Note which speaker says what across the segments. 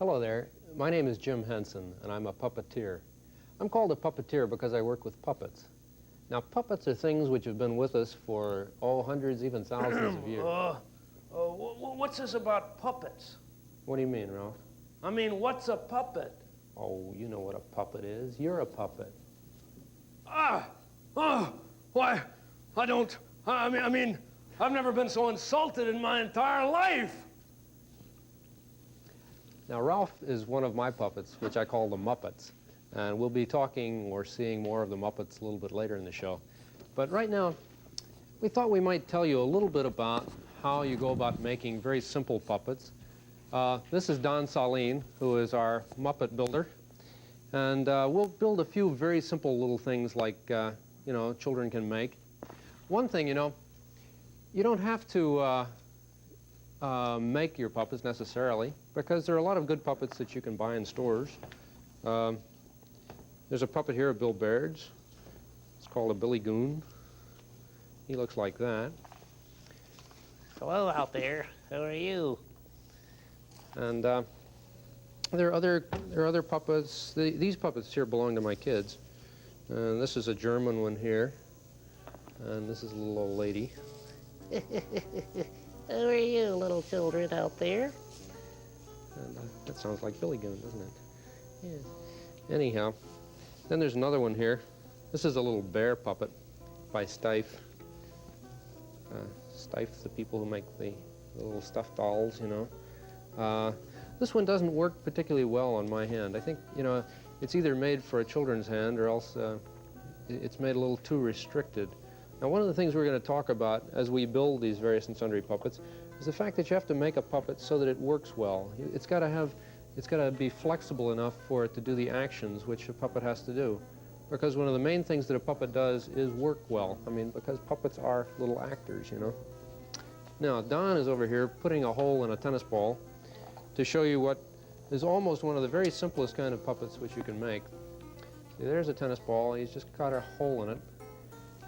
Speaker 1: Hello there. My name is Jim Henson, and I'm a puppeteer. I'm called a puppeteer because I work with puppets. Now, puppets are things which have been with us for, hundreds, even thousands of years.
Speaker 2: What's this about puppets?
Speaker 1: What do you mean, Ralph?
Speaker 2: I mean, what's a puppet?
Speaker 1: Oh, you know what a puppet is. You're a puppet.
Speaker 2: Why, I don't, I mean, I've never been so insulted in my entire life.
Speaker 1: Now, Ralph is one of my puppets, which I call the Muppets. And we'll be talking or seeing more of the Muppets a little bit later in the show. But right now, we thought we might tell you a little bit about how you go about making very simple puppets. This is Don Saline, who is our Muppet builder. And we'll build a few very simple little things like, children can make. One thing, you don't have to make your puppets necessarily, because there are a lot of good puppets that you can buy in stores. There's a puppet here of Bill Baird's. It's called a Billy Goon. He looks like that.
Speaker 3: Hello out there. How are you?
Speaker 1: And there are other puppets. These puppets here belong to my kids. And this is a German one here. And this is a little old lady.
Speaker 3: How are you, little children out there?
Speaker 1: And that sounds like Billy Goon, doesn't it? Yeah. Anyhow, then there's another one here. This is a little bear puppet by Steiff. Steiff's the people who make the little stuffed dolls, This one doesn't work particularly well on my hand. I think, it's either made for a children's hand or else it's made a little too restricted. Now, one of the things we're going to talk about as we build these various and sundry puppets is the fact that you have to make a puppet so that it works well. It's got to be flexible enough for it to do the actions which a puppet has to do. Because one of the main things that a puppet does is work well. I mean, because puppets are little actors, Now, Don is over here putting a hole in a tennis ball to show you what is almost one of the very simplest kind of puppets which you can make. See, there's a tennis ball. He's just cut a hole in it.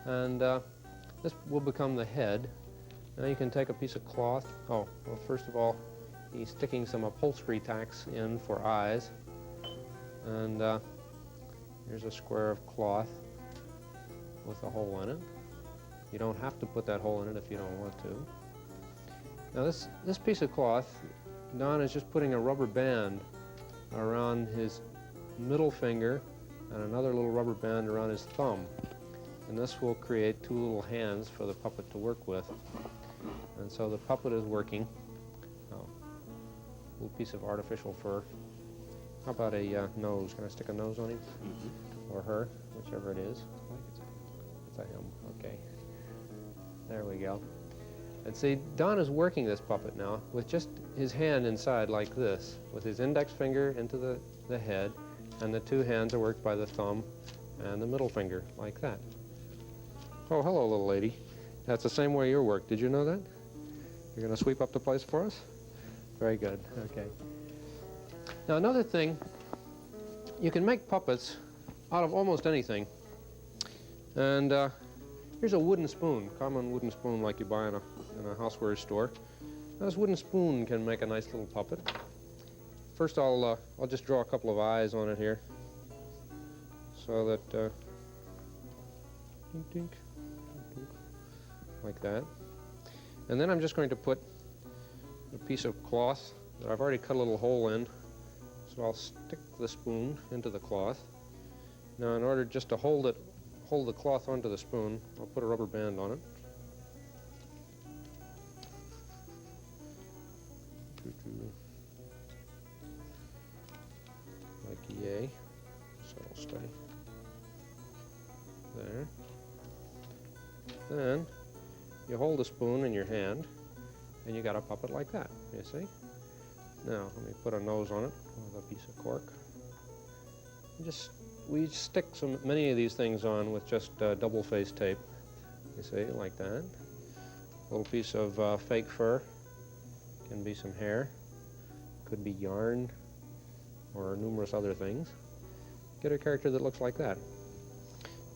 Speaker 1: And this will become the head. Now you can take a piece of cloth. Oh, well, first of all, he's sticking some upholstery tacks in for eyes. And here's a square of cloth with a hole in it. You don't have to put that hole in it if you don't want to. Now this piece of cloth, Don is just putting a rubber band around his middle finger and another little rubber band around his thumb. And this will create two little hands for the puppet to work with. And so the puppet is working. Oh, a little piece of artificial fur. How about a nose? Can I stick a nose on him? Mm-hmm. Or her, whichever it is. It's a him. Okay. There we go. And see, Don is working this puppet now with just his hand inside like this, with his index finger into the head, and the two hands are worked by the thumb and the middle finger, like that. Oh, hello, little lady. That's the same way you work. Did you know that? You're going to sweep up the place for us? Very good. Okay. Now, another thing, you can make puppets out of almost anything. And here's a wooden spoon, common wooden spoon like you buy in a houseware store. Now, this wooden spoon can make a nice little puppet. First, I'll just draw a couple of eyes on it here, so that dink, dink, dink, like that. And then I'm just going to put a piece of cloth that I've already cut a little hole in. So I'll stick the spoon into the cloth. Now, in order just to hold the cloth onto the spoon, I'll put a rubber band on it. Like yay. So it'll stay there. Then you hold the spoon in your hand, and you got a puppet like that, you see? Now, let me put a nose on it with a piece of cork. We stick many of these things on with just double-faced tape, you see, like that. A little piece of fake fur, can be some hair, could be yarn, or numerous other things. Get a character that looks like that.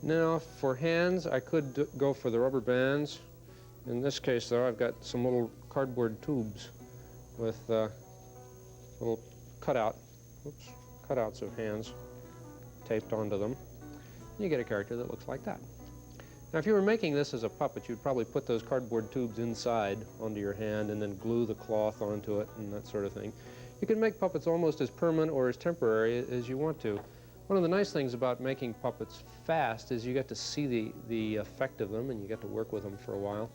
Speaker 1: Now, for hands, I could go for the rubber bands. In this case, though, I've got some little cardboard tubes with little cutouts of hands taped onto them. You get a character that looks like that. Now, if you were making this as a puppet, you'd probably put those cardboard tubes inside onto your hand and then glue the cloth onto it and that sort of thing. You can make puppets almost as permanent or as temporary as you want to. One of the nice things about making puppets fast is you get to see the effect of them, and you get to work with them for a while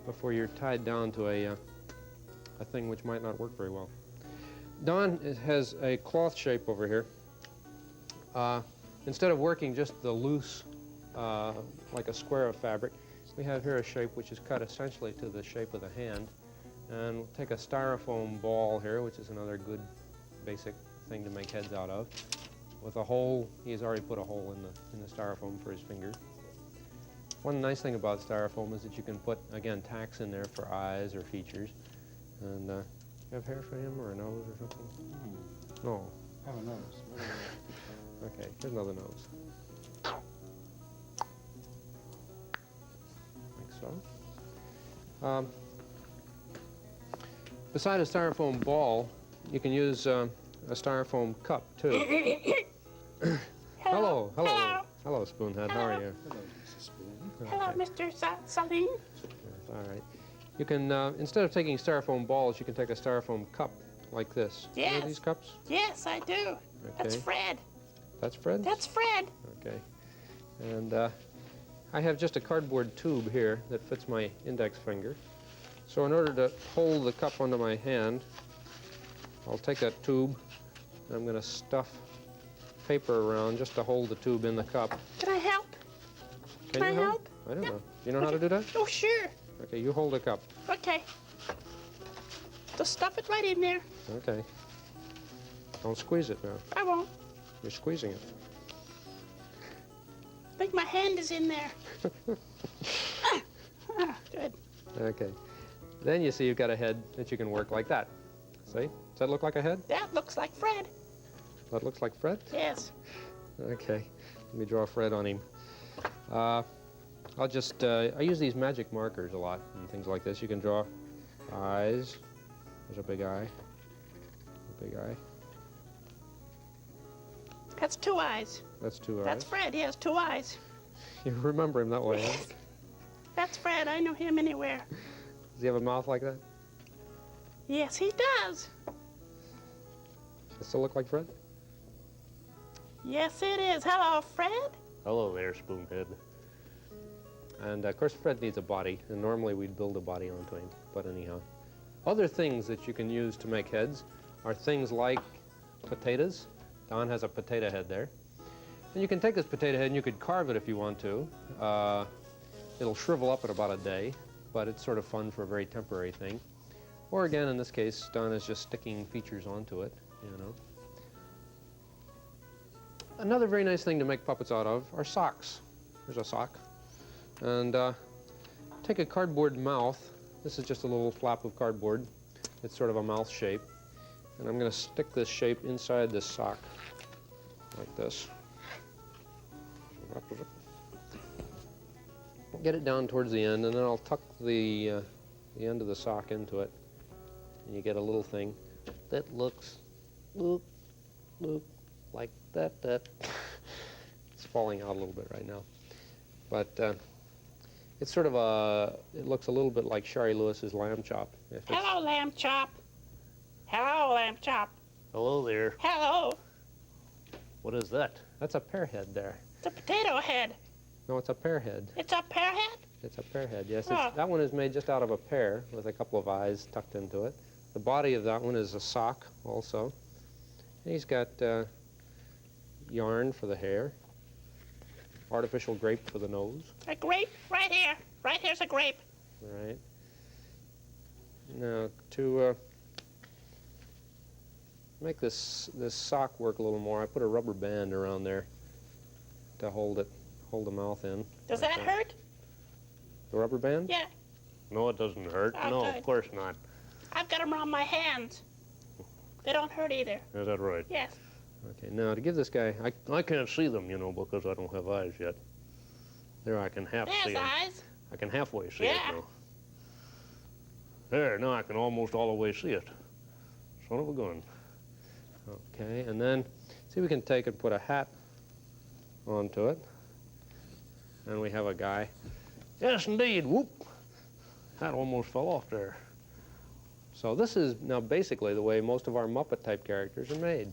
Speaker 1: before you're tied down to a thing which might not work very well. Don has a cloth shape over here. Instead of working just the loose, like a square of fabric, we have here a shape which is cut essentially to the shape of the hand. And we'll take a styrofoam ball here, which is another good basic thing to make heads out of, with a hole. He's already put a hole in the styrofoam for his fingers. One nice thing about styrofoam is that you can put, again, tacks in there for eyes or features. And you have hair for him or a nose or something? No.
Speaker 4: I have a nose.
Speaker 1: Okay, here's another nose. Like so. Beside a styrofoam ball, you can use a styrofoam cup, too. Hello, hello.
Speaker 5: Hello.
Speaker 1: Hello, Spoonhead. How are you?
Speaker 4: Hello, Mrs. Spoon.
Speaker 5: Hello,
Speaker 1: Okay.
Speaker 5: Mr. Saline.
Speaker 1: Yes, all right. You can, instead of taking styrofoam balls, you can take a styrofoam cup like this. You know
Speaker 5: Yes.
Speaker 1: these cups?
Speaker 5: Yes, I do. That's
Speaker 1: Okay.
Speaker 5: Fred.
Speaker 1: That's Fred?
Speaker 5: That's Fred.
Speaker 1: Okay. And I have just a cardboard tube here that fits my index finger. So in order to hold the cup onto my hand, I'll take that tube and I'm going to stuff paper around just to hold the tube in the cup.
Speaker 5: Can I help?
Speaker 1: Can
Speaker 5: I
Speaker 1: you
Speaker 5: help?
Speaker 1: I don't
Speaker 5: Yeah.
Speaker 1: know. You know how to do that?
Speaker 5: Oh, sure.
Speaker 1: Okay, you hold the cup.
Speaker 5: Okay. Just stuff it right in there.
Speaker 1: Okay. Don't squeeze it now.
Speaker 5: I won't.
Speaker 1: You're squeezing it.
Speaker 5: I think my hand is in there. Good.
Speaker 1: Okay. Then you see you've got a head that you can work like that. See? Does that look like a head?
Speaker 5: That looks like Fred.
Speaker 1: That looks like Fred?
Speaker 5: Yes.
Speaker 1: Okay. Let me draw Fred on him. I'll just, I use these magic markers a lot and things like this. You can draw eyes. There's a big eye. A big eye.
Speaker 5: That's two eyes.
Speaker 1: That's two
Speaker 5: That's
Speaker 1: eyes.
Speaker 5: Fred. He has two eyes.
Speaker 1: You remember him that way, huh?
Speaker 5: Yes. That's Fred. I know him anywhere.
Speaker 1: Does he have a mouth like that?
Speaker 5: Yes, he does.
Speaker 1: Does it still look like Fred?
Speaker 5: Yes, it is. Hello, Fred.
Speaker 3: Hello there, Spoonhead.
Speaker 1: And of course, Fred needs a body, and normally we'd build a body onto him, but anyhow. Other things that you can use to make heads are things like potatoes. Don has a potato head there. And you can take this potato head and you could carve it if you want to. It'll shrivel up in about a day, but it's sort of fun for a very temporary thing. Or again, in this case, Don is just sticking features onto it, you know. Another very nice thing to make puppets out of are socks. Here's a sock. And take a cardboard mouth. This is just a little flap of cardboard. It's sort of a mouth shape. And I'm going to stick this shape inside this sock, like this. Get it down towards the end, and then I'll tuck the end of the sock into it. And you get a little thing that looks like that. It's falling out a little bit right now. But it's sort of it looks a little bit like Shari Lewis's lamb chop. If it's-
Speaker 5: Hello, Lamb Chop. Hello, Lamb Chop.
Speaker 3: Hello there.
Speaker 5: Hello.
Speaker 3: What is that?
Speaker 1: That's a pear head there.
Speaker 5: It's a potato head.
Speaker 1: No, it's a pear head.
Speaker 5: It's a pear head?
Speaker 1: It's a pear head, yes.
Speaker 5: Oh.
Speaker 1: That one is made just out of a pear with a couple of eyes tucked into it. The body of that one is a sock also. And he's got yarn for the hair, artificial grape for the nose.
Speaker 5: A grape right here. Right here's a grape.
Speaker 1: Right. Now, to make this sock work a little more, I put a rubber band around there to hold the mouth in.
Speaker 5: Does
Speaker 1: like
Speaker 5: that hurt?
Speaker 1: The rubber band?
Speaker 5: Yeah.
Speaker 3: No, it doesn't hurt.
Speaker 5: Oh,
Speaker 3: No,
Speaker 5: good.
Speaker 3: of course not.
Speaker 5: I've got them around my hands. They don't hurt either.
Speaker 3: Is that right?
Speaker 5: Yes.
Speaker 1: Okay, now to give this guy,
Speaker 3: I can't see them, you know, because I don't have eyes yet. There, I can half see
Speaker 5: There's
Speaker 3: them.
Speaker 5: eyes.
Speaker 3: I can halfway see
Speaker 5: Yeah.
Speaker 3: it now. There, now I can almost all the way see it. Son of a gun.
Speaker 1: Okay, and then see if we can take and put a hat onto it. And we have a guy.
Speaker 3: Yes, indeed. Whoop. That almost fell off there.
Speaker 1: So this is now basically the way most of our Muppet-type characters are made.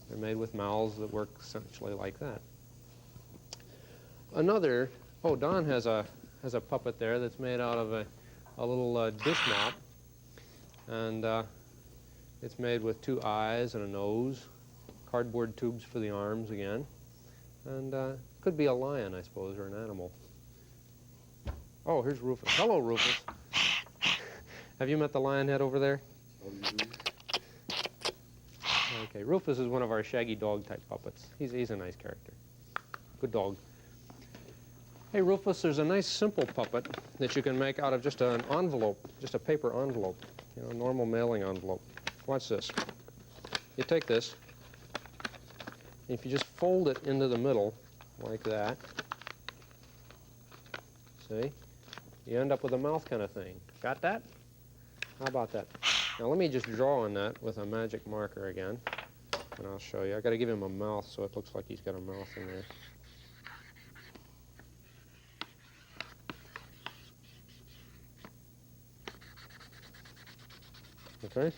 Speaker 1: They're made with mouths that work essentially like that. Another, oh, Don has a puppet there that's made out of a little dish mop. And it's made with 2 eyes and a nose, cardboard tubes for the arms again. And could be a lion, I suppose, or an animal. Oh, here's Rufus. Hello, Rufus. Have you met the lion head over there? Okay, Rufus is one of our shaggy dog type puppets. He's a nice character. Good dog. Hey, Rufus, there's a nice simple puppet that you can make out of just an envelope, just a paper envelope, you know, a normal mailing envelope. Watch this. You take this, and if you just fold it into the middle, like that, see, you end up with a mouth kind of thing. Got that? How about that? Now let me just draw on that with a magic marker again, and I'll show you. I've got to give him a mouth so it looks like he's got a mouth in there. Okay?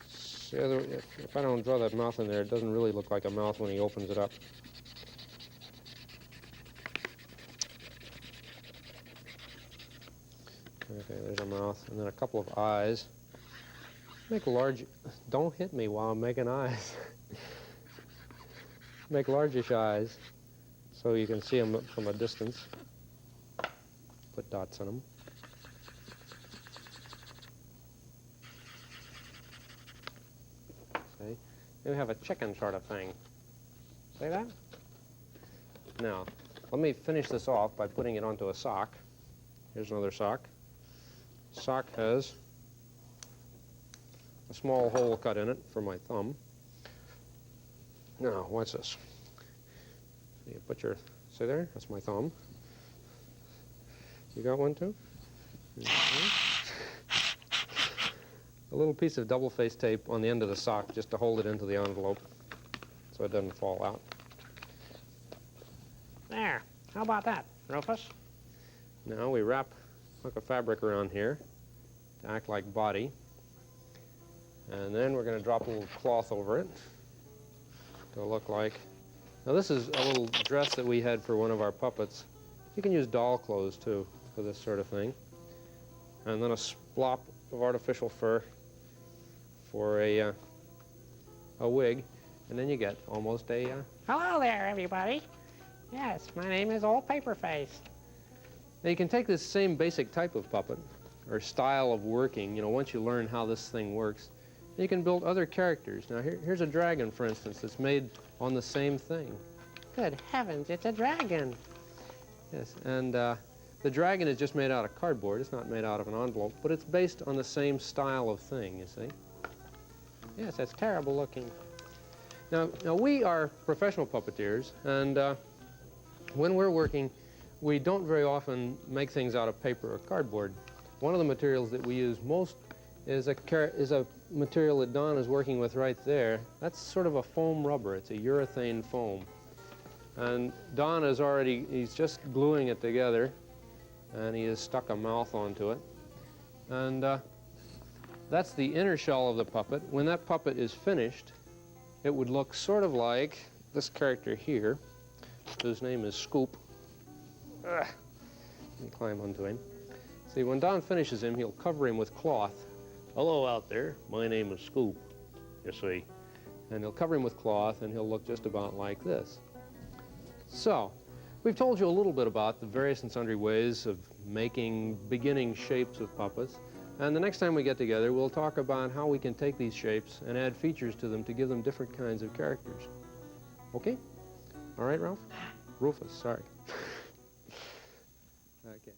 Speaker 1: See, if I don't draw that mouth in there, it doesn't really look like a mouth when he opens it up. Okay, there's a mouth, and then a couple of eyes. Make large, don't hit me while I'm making eyes. Make largish eyes so you can see them from a distance. Put dots on them. See? Then we have a chicken sort of thing. See that? Now, let me finish this off by putting it onto a sock. Here's another sock. Sock has a small hole cut in it for my thumb. Now, watch this. So you put your, see there? That's my thumb. You got one too? A little piece of double-faced tape on the end of the sock just to hold it into the envelope so it doesn't fall out.
Speaker 3: There. How about that, Rufus?
Speaker 1: Now we wrap a hunk of fabric around here to act like body. And then we're going to drop a little cloth over it to look like... Now this is a little dress that we had for one of our puppets. You can use doll clothes too for this sort of thing. And then a splop of artificial fur for a wig. And then you get almost a...
Speaker 6: Hello there, everybody. Yes, my name is Old Paperface.
Speaker 1: Now you can take this same basic type of puppet, or style of working, you know, once you learn how this thing works, you can build other characters. Now here's a dragon, for instance, that's made on the same thing.
Speaker 6: Good heavens, it's a dragon.
Speaker 1: Yes, and the dragon is just made out of cardboard. It's not made out of an envelope, but it's based on the same style of thing, you see.
Speaker 6: Yes, it's terrible looking.
Speaker 1: Now we are professional puppeteers, and when we're working, we don't very often make things out of paper or cardboard. One of the materials that we use most is a material that Don is working with right there. That's sort of a foam rubber. It's a urethane foam. And Don is already, he's just gluing it together, and he has stuck a mouth onto it. And that's the inner shell of the puppet. When that puppet is finished, it would look sort of like this character here, whose name is Scoop. Let me climb onto him. See, when Don finishes him, he'll cover him with cloth.
Speaker 3: Hello out there. My name is Scoop, you see.
Speaker 1: And he'll cover him with cloth, and he'll look just about like this. So, we've told you a little bit about the various and sundry ways of making beginning shapes of puppets. And the next time we get together, we'll talk about how we can take these shapes and add features to them to give them different kinds of characters. Okay? All right, Ralph? Rufus, sorry. Okay.